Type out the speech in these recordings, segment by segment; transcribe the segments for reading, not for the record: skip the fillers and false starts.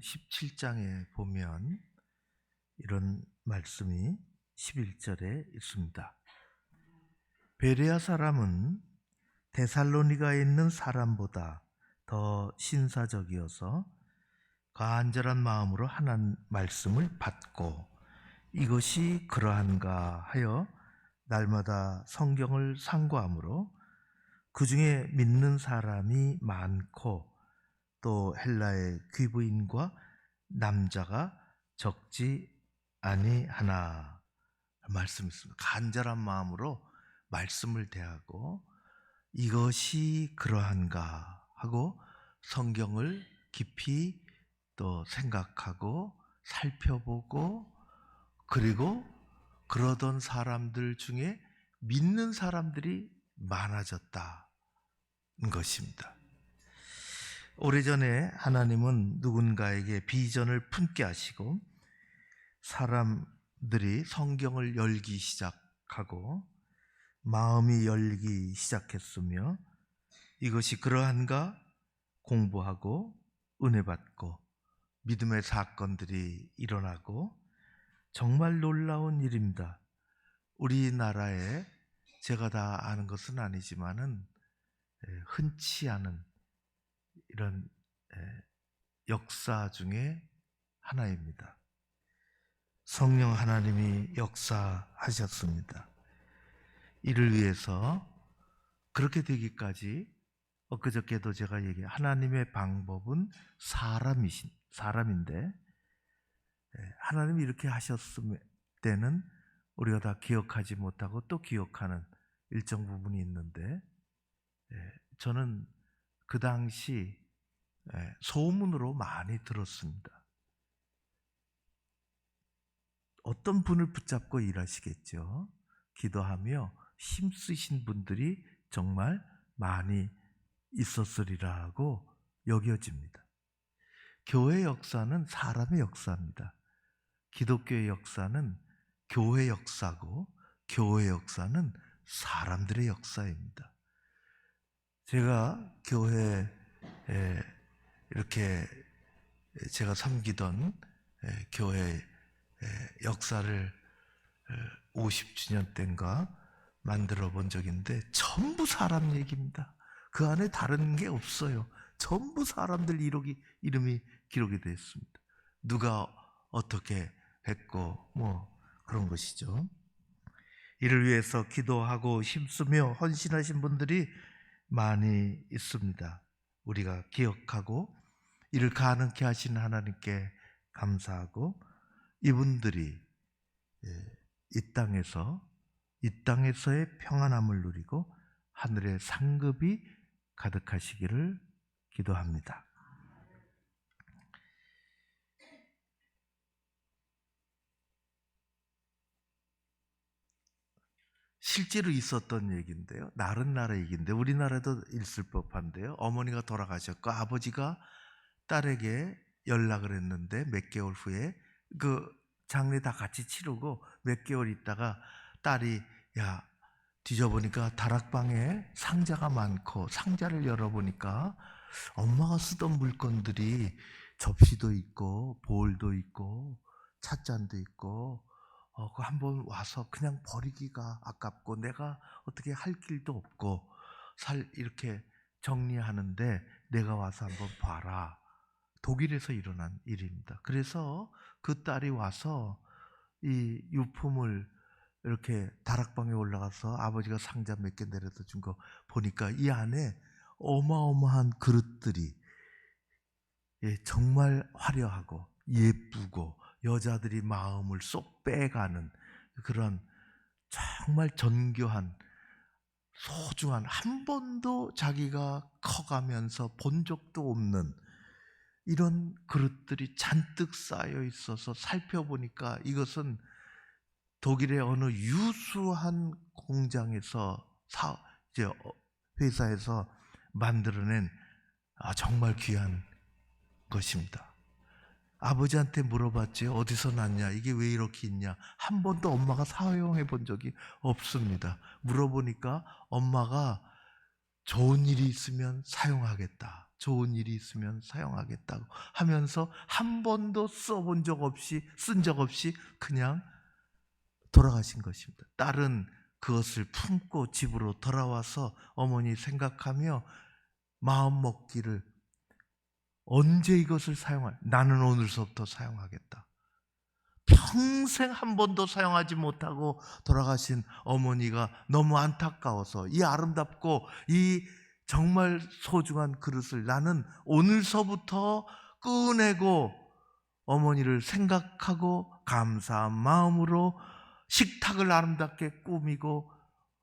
17장에 보면 이런 말씀이 11절에 있습니다. 베레아 사람은 데살로니가에 있는 사람보다 더 신사적이어서 간절한 마음으로 하나님 말씀을 받고 이것이 그러한가 하여 날마다 성경을 상고하므로 그 중에 믿는 사람이 많고 또 헬라의 귀부인과 남자가 적지 아니하나 말씀있습니다. 간절한 마음으로 말씀을 대하고 이것이 그러한가 하고 성경을 깊이 또 생각하고 살펴보고 그리고 그러던 사람들 중에 믿는 사람들이 많아졌다는 것입니다. 오래전에 하나님은 누군가에게 비전을 품게 하시고 사람들이 성경을 열기 시작하고 마음이 열기 시작했으며 이것이 그러한가 공부하고 은혜 받고 믿음의 사건들이 일어나고 정말 놀라운 일입니다. 우리나라에 제가 다 아는 것은 아니지만은 흔치 않은 이런 역사 중에 하나입니다. 성령 하나님이 역사하셨습니다. 이를 위해서 그렇게 되기까지 엊그저께도 제가 하나님의 방법은 사람인데 하나님이 이렇게 하셨을 때는 우리가 다 기억하지 못하고 또 기억하는 일정 부분이 있는데 저는 그 당시 소문으로 많이 들었습니다. 어떤 분을 붙잡고 일하시겠죠. 기도하며 힘쓰신 분들이 정말 많이 있었으리라고 여겨집니다. 교회 역사는 사람의 역사입니다. 기독교의 역사는 교회 역사고 교회 역사는 사람들의 역사입니다. 제가 교회에 이렇게 제가 섬기던 교회 역사를 50주년 때인가 만들어 본 적인데 전부 사람 얘기입니다. 그 안에 다른 게 없어요. 전부 사람들 이름이 기록이 되어 있습니다. 누가 어떻게 했고 그런 것이죠. 이를 위해서 기도하고 힘쓰며 헌신하신 분들이 많이 있습니다. 우리가 기억하고 이를 가능케 하신 하나님께 감사하고 이분들이 이 땅에서의 평안함을 누리고 하늘의 상급이 가득하시기를 기도합니다. 실제로 있었던 얘기인데요. 나라 얘기인데 우리나라도 있을 법한데요. 어머니가 돌아가셨고 아버지가 딸에게 연락을 했는데 몇 개월 후에 그 장례 다 같이 치르고 몇 개월 있다가 딸이 뒤져보니까 다락방에 상자가 많고 상자를 열어보니까 엄마가 쓰던 물건들이 접시도 있고 볼도 있고 찻잔도 있고 그 한번 와서 그냥 버리기가 아깝고 내가 어떻게 할 길도 없고 이렇게 정리하는데 내가 와서 한번 봐라. 독일에서 일어난 일입니다. 그래서 그 딸이 와서 이 유품을 이렇게 다락방에 올라가서 아버지가 상자 몇 개 내려다 준 거 보니까 이 안에 어마어마한 그릇들이 정말 화려하고 예쁘고 여자들이 마음을 쏙 빼가는 그런 정말 정교한 소중한 한 번도 자기가 커가면서 본 적도 없는 이런 그릇들이 잔뜩 쌓여 있어서 살펴보니까 이것은 독일의 어느 유수한 공장에서 회사에서 만들어낸 정말 귀한 것입니다. 아버지한테 물어봤죠. 어디서 났냐? 이게 왜 이렇게 있냐? 한 번도 엄마가 사용해 본 적이 없습니다. 물어보니까 엄마가 좋은 일이 있으면 사용하겠다. 좋은 일이 있으면 사용하겠다고 하면서 한 번도 쓴 적 없이 그냥 돌아가신 것입니다. 딸은 그것을 품고 집으로 돌아와서 어머니 생각하며 마음 먹기를, 언제 이것을 나는 오늘서부터 사용하겠다. 평생 한 번도 사용하지 못하고 돌아가신 어머니가 너무 안타까워서 이 아름답고 이 정말 소중한 그릇을 나는 오늘서부터 꺼내고 어머니를 생각하고 감사한 마음으로 식탁을 아름답게 꾸미고,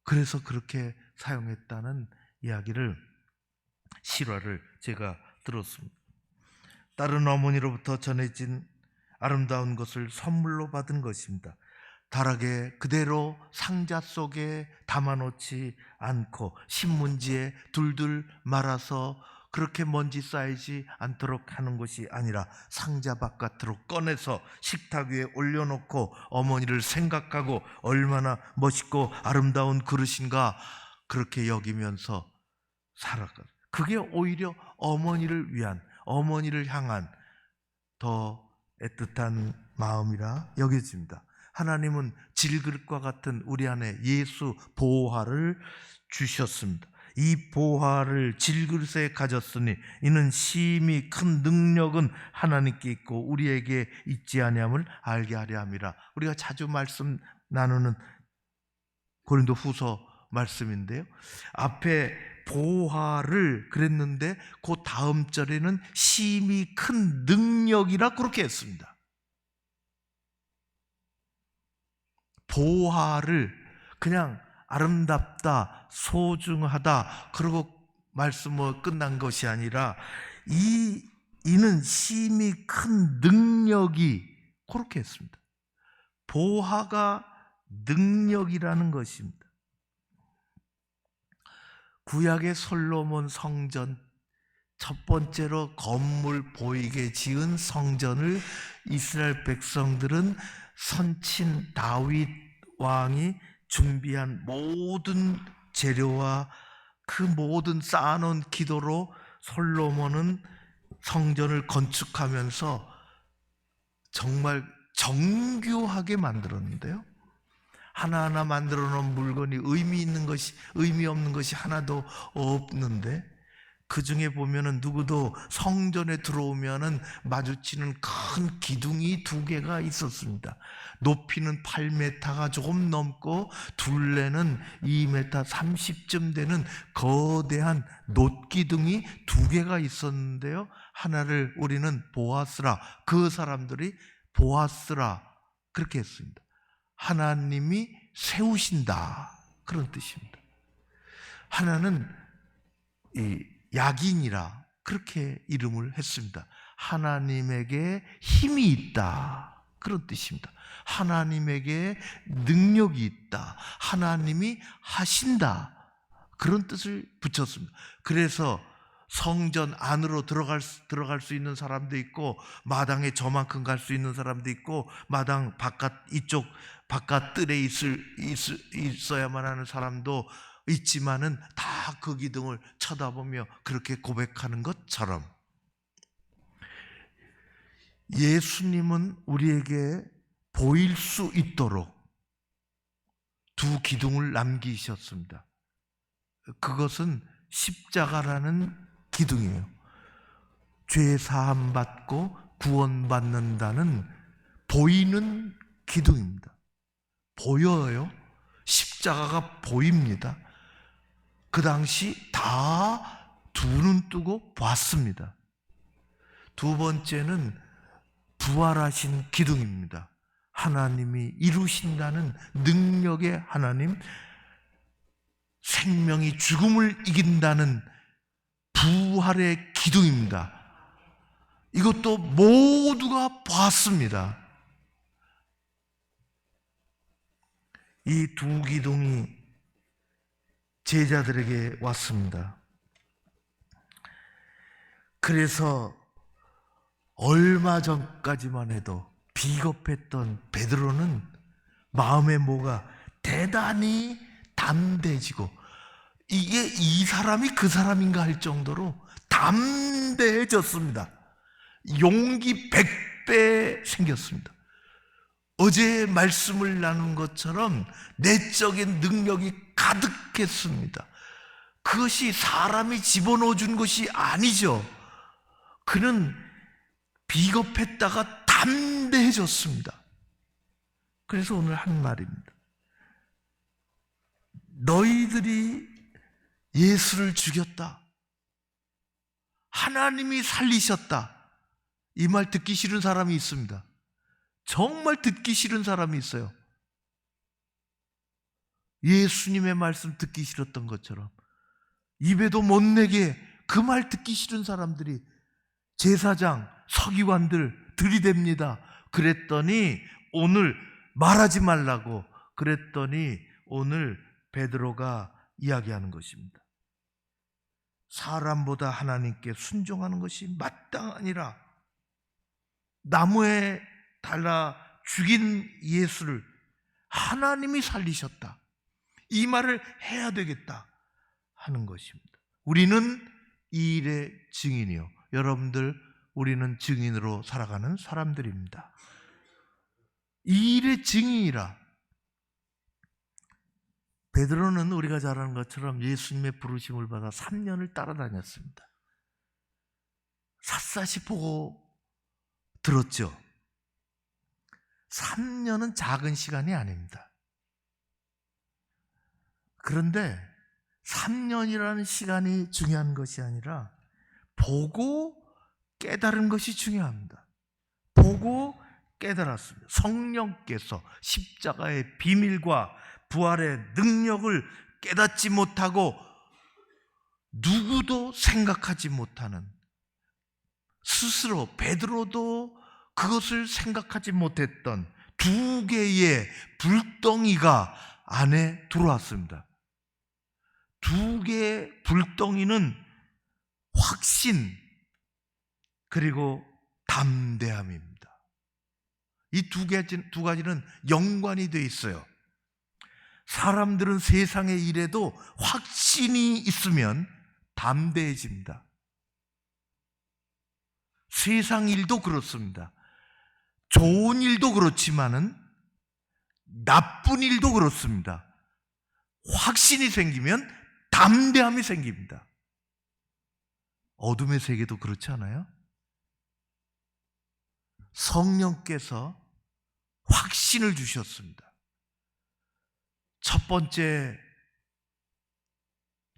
그래서 그렇게 사용했다는 이야기를, 실화를 제가 들었습니다. 다른 어머니로부터 전해진 아름다운 것을 선물로 받은 것입니다. 다락에 그대로 상자 속에 담아놓지 않고 신문지에 둘둘 말아서 그렇게 먼지 쌓이지 않도록 하는 것이 아니라 상자 바깥으로 꺼내서 식탁 위에 올려놓고 어머니를 생각하고 얼마나 멋있고 아름다운 그릇인가 그렇게 여기면서 살아가. 그게 오히려 어머니를 위한, 어머니를 향한 더 애틋한 마음이라 여겨집니다. 하나님은 질그릇과 같은 우리 안에 예수 보화를 주셨습니다. 이 보화를 질그릇에 가졌으니 이는 심히 큰 능력은 하나님께 있고 우리에게 있지 아니함을 알게 하려 함이라. 우리가 자주 말씀 나누는 고린도 후서 말씀인데요, 앞에 보화를 그랬는데 그 다음 절에는 심히 큰 능력이라 그렇게 했습니다. 보화를 그냥 아름답다, 소중하다 그러고 말씀을 끝난 것이 아니라 이는 심히 큰 능력이, 그렇게 했습니다. 보화가 능력이라는 것입니다. 구약의 솔로몬 성전, 첫 번째로 건물 보이게 지은 성전을 이스라엘 백성들은 선친 다윗 왕이 준비한 모든 재료와 그 모든 쌓아놓은 기도로 솔로몬은 성전을 건축하면서 정말 정교하게 만들었는데요, 하나하나 만들어 놓은 물건이 의미 있는 것이, 의미 없는 것이 하나도 없는데, 그 중에 보면은 누구도 성전에 들어오면은 마주치는 큰 기둥이 2개가 있었습니다. 높이는 8m가 조금 넘고 둘레는 2m 30쯤 되는 거대한 놋기둥이 2개가 있었는데요, 하나를 우리는 보아스라, 그 사람들이 보아스라 그렇게 했습니다. 하나님이 세우신다 그런 뜻입니다. 하나는 이 약인이라 그렇게 이름을 했습니다. 하나님에게 힘이 있다 그런 뜻입니다. 하나님에게 능력이 있다, 하나님이 하신다 그런 뜻을 붙였습니다. 그래서 성전 안으로 들어갈 수 있는 사람도 있고, 마당에 저만큼 갈 수 있는 사람도 있고, 마당 바깥 이쪽 바깥 뜰에 있어야만 하는 사람도 있지만은 다 그 기둥을 쳐다보며 그렇게 고백하는 것처럼 예수님은 우리에게 보일 수 있도록 2 기둥을 남기셨습니다. 그것은 십자가라는 기둥이에요. 죄 사함 받고 구원받는다는 보이는 기둥입니다. 보여요. 십자가가 보입니다. 그 당시 다 2눈 뜨고 봤습니다. 2번째는 부활하신 기둥입니다. 하나님이 이루신다는 능력의 하나님, 생명이 죽음을 이긴다는 부활의 기둥입니다. 이것도 모두가 봤습니다. 이 2 기둥이 제자들에게 왔습니다. 그래서 얼마 전까지만 해도 비겁했던 베드로는 마음의 뭐가 대단히 담대해지고, 이게 이 사람이 그 사람인가 할 정도로 담대해졌습니다. 용기 100배 생겼습니다. 어제 말씀을 나눈 것처럼 내적인 능력이 가득했습니다. 그것이 사람이 집어넣어 준 것이 아니죠. 그는 비겁했다가 담대해졌습니다. 그래서 오늘 한 말입니다. 너희들이 예수를 죽였다. 하나님이 살리셨다. 이 말 듣기 싫은 사람이 있습니다. 정말 듣기 싫은 사람이 있어요. 예수님의 말씀 듣기 싫었던 것처럼 입에도 못 내게 그 말 듣기 싫은 사람들이 제사장, 서기관들 들이댑니다. 그랬더니 오늘 말하지 말라고 그랬더니 오늘 베드로가 이야기하는 것입니다. 사람보다 하나님께 순종하는 것이 마땅하니라. 나무에 달라 죽인 예수를 하나님이 살리셨다. 이 말을 해야 되겠다 하는 것입니다. 우리는 이 일의 증인이요. 여러분들, 우리는 증인으로 살아가는 사람들입니다. 이 일의 증인이라. 베드로는 우리가 잘 아는 것처럼 예수님의 부르심을 받아 3년을 따라다녔습니다. 샅샅이 보고 들었죠. 3년은 작은 시간이 아닙니다. 그런데 3년이라는 시간이 중요한 것이 아니라 보고 깨달은 것이 중요합니다. 보고 깨달았습니다. 성령께서 십자가의 비밀과 부활의 능력을 깨닫지 못하고 누구도 생각하지 못하는, 스스로 베드로도 그것을 생각하지 못했던 2개의 불덩이가 안에 들어왔습니다. 2개의 불덩이는 확신 그리고 담대함입니다. 이 두 가지는 연관이 되어 있어요. 사람들은 세상의 일에도 확신이 있으면 담대해집니다. 세상 일도 그렇습니다. 좋은 일도 그렇지만은 나쁜 일도 그렇습니다. 확신이 생기면 담대함이 생깁니다. 어둠의 세계도 그렇지 않아요? 성령께서 확신을 주셨습니다. 첫 번째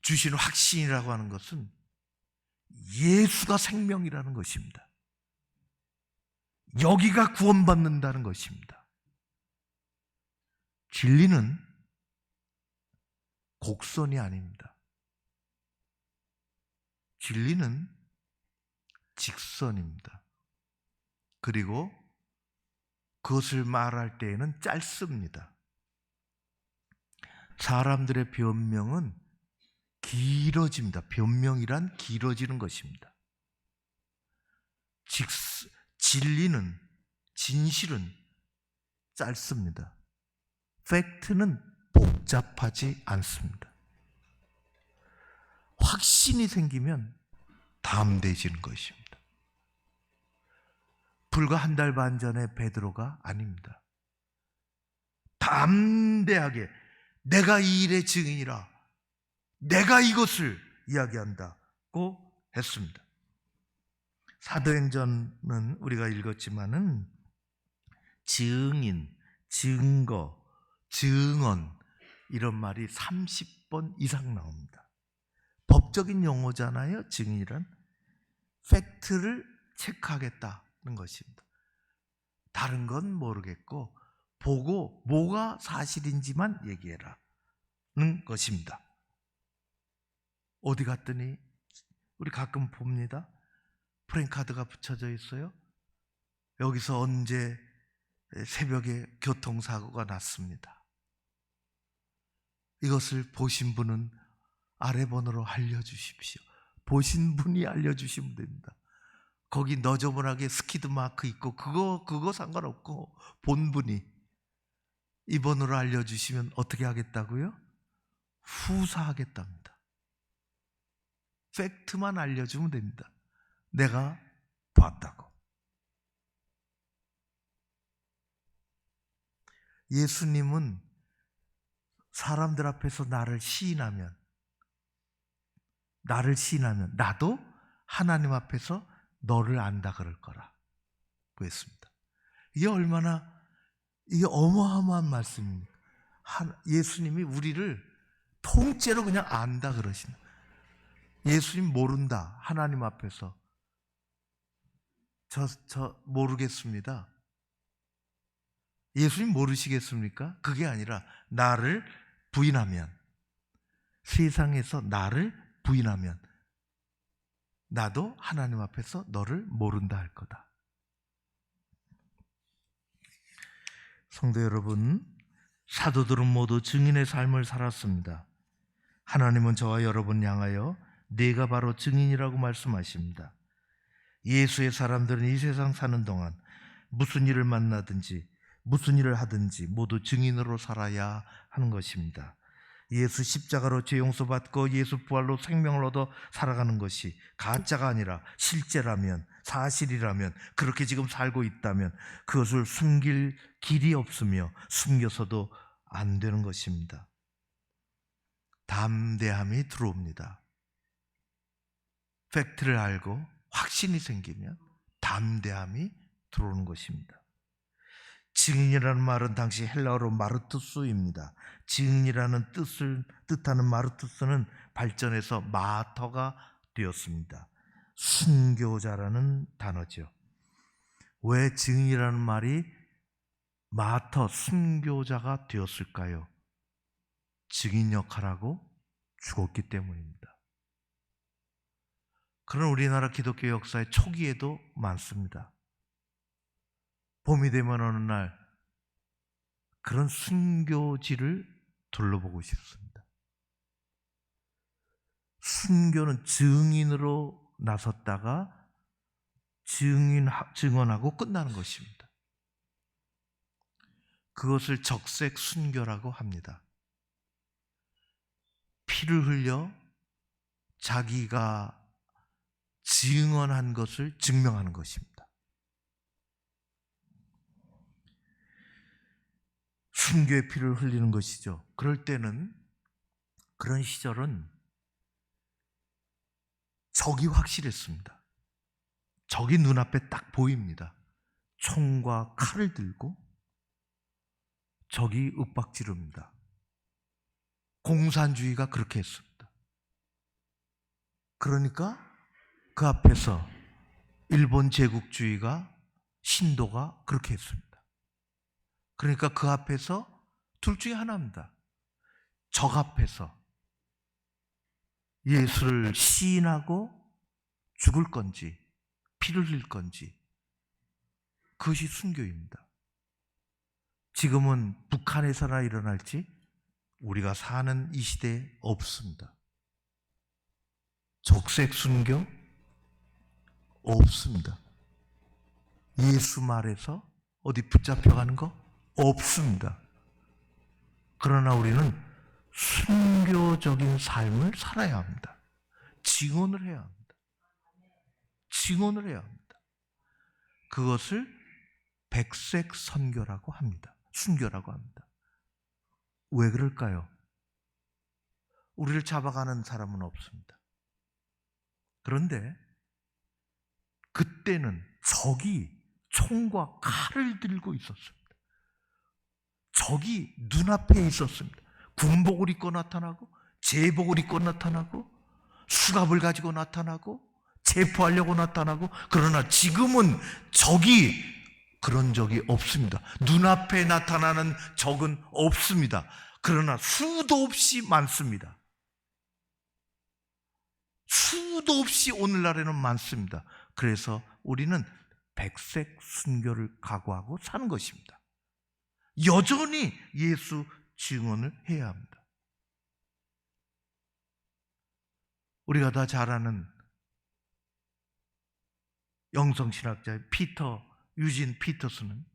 주신 확신이라고 하는 것은 예수가 생명이라는 것입니다. 여기가 구원받는다는 것입니다. 진리는 곡선이 아닙니다. 진리는 직선입니다. 그리고 그것을 말할 때에는 짧습니다. 사람들의 변명은 길어집니다. 변명이란 길어지는 것입니다. 진리는, 진실은 짧습니다. 팩트는 복잡하지 않습니다. 확신이 생기면 담대해지는 것입니다. 불과 한 달 반 전에 베드로가 아닙니다. 담대하게 내가 이 일의 증인이라, 내가 이것을 이야기한다고 했습니다. 사도행전은 우리가 읽었지만은 증인, 증거, 증언 이런 말이 30번 이상 나옵니다. 법적인 용어잖아요. 증인이란 팩트를 체크하겠다는 것입니다. 다른 건 모르겠고 보고 뭐가 사실인지만 얘기해라는 것입니다. 어디 갔더니 우리 가끔 봅니다. 프랭카드가 붙여져 있어요. 여기서 언제 새벽에 교통사고가 났습니다. 이것을 보신 분은 아래 번호로 알려주십시오. 보신 분이 알려주시면 됩니다. 거기 너저분하게 스키드 마크 있고 그거 상관없고 본 분이 이 번호로 알려주시면 어떻게 하겠다고요? 후사하겠답니다. 팩트만 알려주면 됩니다. 내가 봤다고. 예수님은 사람들 앞에서 나를 시인하면 나도 하나님 앞에서 너를 안다 그럴 거라고 했습니다. 이게 어마어마한 말씀입니다. 예수님이 우리를 통째로 그냥 안다 그러시는. 예수님 모른다. 하나님 앞에서. 저 모르겠습니다. 예수님 모르시겠습니까? 그게 아니라 나를 부인하면, 세상에서 나를 부인하면 나도 하나님 앞에서 너를 모른다 할 거다. 성도 여러분, 사도들은 모두 증인의 삶을 살았습니다. 하나님은 저와 여러분 향하여 내가 바로 증인이라고 말씀하십니다. 예수의 사람들은 이 세상 사는 동안 무슨 일을 만나든지 무슨 일을 하든지 모두 증인으로 살아야 하는 것입니다. 예수 십자가로 죄 용서받고 예수 부활로 생명을 얻어 살아가는 것이 가짜가 아니라 실제라면, 사실이라면, 그렇게 지금 살고 있다면 그것을 숨길 길이 없으며 숨겨서도 안 되는 것입니다. 담대함이 들어옵니다. 팩트를 알고 확신이 생기면 담대함이 들어오는 것입니다. 증인이라는 말은 당시 헬라어로 마르투스입니다. 증인이라는 뜻을 뜻하는 마르투스는 발전해서 마터가 되었습니다. 순교자라는 단어죠. 왜 증인이라는 말이 마터, 순교자가 되었을까요? 증인 역할하고 죽었기 때문입니다. 그런 우리나라 기독교 역사의 초기에도 많습니다. 봄이 되면 어느 날 그런 순교지를 둘러보고 싶습니다. 순교는 증인으로 나섰다가 증언하고 끝나는 것입니다. 그것을 적색 순교라고 합니다. 피를 흘려 자기가 증언한 것을 증명하는 것입니다. 순교의 피를 흘리는 것이죠. 그럴 때는, 그런 시절은 적이 확실했습니다. 적이 눈앞에 딱 보입니다. 총과 칼을 들고 적이 윽박지릅니다. 공산주의가 그렇게 했습니다. 그러니까 그 앞에서 일본 제국주의가, 신도가 그렇게 했습니다. 그러니까 그 앞에서 둘 중에 하나입니다. 적 앞에서 예수를 시인하고 죽을 건지 피를 흘릴 건지, 그것이 순교입니다. 지금은 북한에서나 일어날지 우리가 사는 이 시대에 없습니다. 적색 순교 없습니다. 예수 말에서 어디 붙잡혀가는 거 없습니다. 그러나 우리는 순교적인 삶을 살아야 합니다. 증언을 해야 합니다. 증언을 해야 합니다. 그것을 백색 선교라고 합니다. 순교라고 합니다. 왜 그럴까요? 우리를 잡아가는 사람은 없습니다. 그런데 그때는 적이 총과 칼을 들고 있었습니다. 적이 눈앞에 있었습니다. 군복을 입고 나타나고, 제복을 입고 나타나고, 수갑을 가지고 나타나고, 체포하려고 나타나고. 그러나 지금은 그런 적이 없습니다. 눈앞에 나타나는 적은 없습니다. 그러나 수도 없이 많습니다. 수도 없이 오늘날에는 많습니다. 그래서 우리는 백색 순교를 각오하고 사는 것입니다. 여전히 예수 증언을 해야 합니다. 우리가 다 잘 아는 영성신학자 유진 피터스는,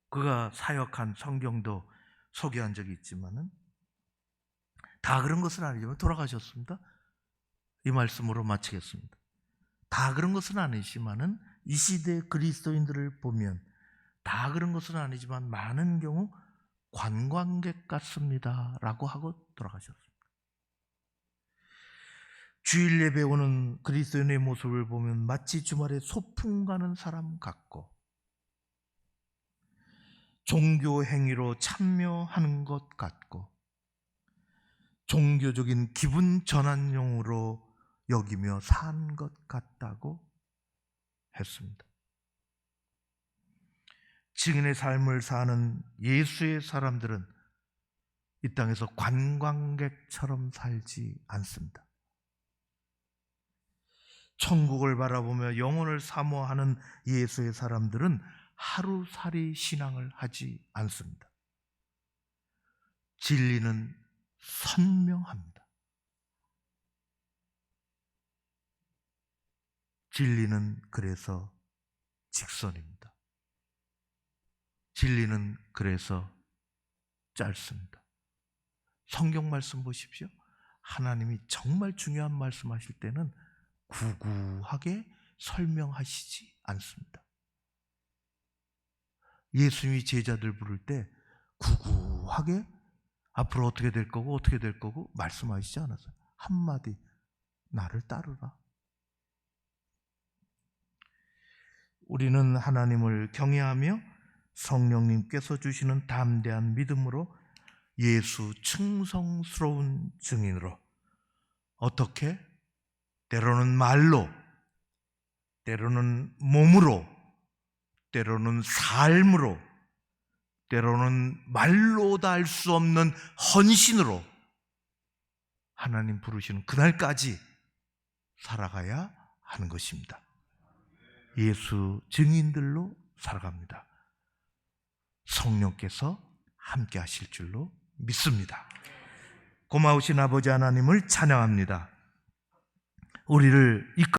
그가 사역한 성경도 소개한 적이 있지만은 다 그런 것은 아니지만 돌아가셨습니다. 이 말씀으로 마치겠습니다. 다 그런 것은 아니지만은 이 시대 그리스도인들을 보면 다 그런 것은 아니지만 많은 경우 관광객 같습니다 라고 하고 돌아가셨습니다. 주일 예배 오는 그리스도인의 모습을 보면 마치 주말에 소풍 가는 사람 같고 종교 행위로 참여하는 것 같고 종교적인 기분 전환용으로 여기며 산 것 같다고 했습니다. 증인의 삶을 사는 예수의 사람들은 이 땅에서 관광객처럼 살지 않습니다. 천국을 바라보며 영혼을 사모하는 예수의 사람들은 하루살이 신앙을 하지 않습니다. 진리는 선명합니다. 진리는 그래서 직선입니다. 진리는 그래서 짧습니다. 성경 말씀 보십시오. 하나님이 정말 중요한 말씀하실 때는 구구하게 설명하시지 않습니다. 예수님이 제자들 부를 때 구구하게 앞으로 어떻게 될 거고 말씀하시지 않았어요. 한마디, 나를 따르라. 우리는 하나님을 경외하며 성령님께서 주시는 담대한 믿음으로 예수 충성스러운 증인으로 어떻게? 때로는 말로, 때로는 몸으로, 때로는 삶으로, 때로는 말로도 할 수 없는 헌신으로 하나님 부르시는 그날까지 살아가야 하는 것입니다. 예수 증인들로 살아갑니다. 성령께서 함께 하실 줄로 믿습니다. 고마우신 아버지 하나님을 찬양합니다. 우리를 이끌어